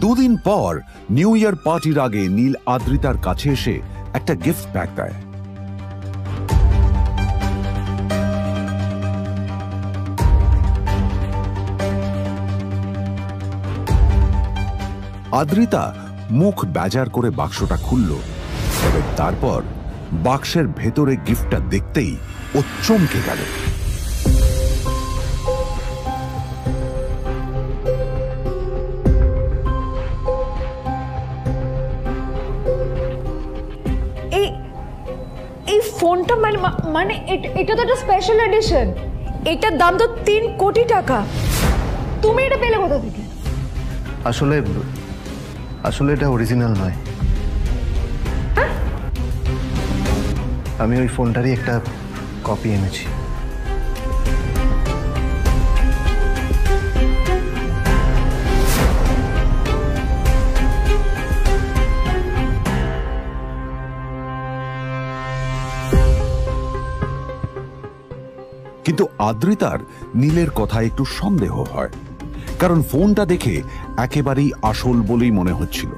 দুদিন পর new year পার্টির আগে নীল আদ্রিতার কাছে এসে একটা গিফট প্যাক দেয়। আদ্রিতা মুখ বেজার করে বাক্সটা খুলল, তবে তারপর বাক্সের ভেতরে গিফটটা দেখতেই ও চমকে গেল। এই ফোনটা মানে এটা তো একটা স্পেশাল এডিশন, এটার দাম তো 3 কোটি টাকা। তুমি এটা পেলে কোথা থেকে? আসলে এটা অরিজিনাল নয়, আমি ওই ফোনটারই একটা কপি এনেছি। কিন্তু আদ্রিতার নীলের কথা একটু সন্দেহ হয়, কারণ ফোনটা দেখে একেবারেই আসল বলেই মনে হচ্ছিল।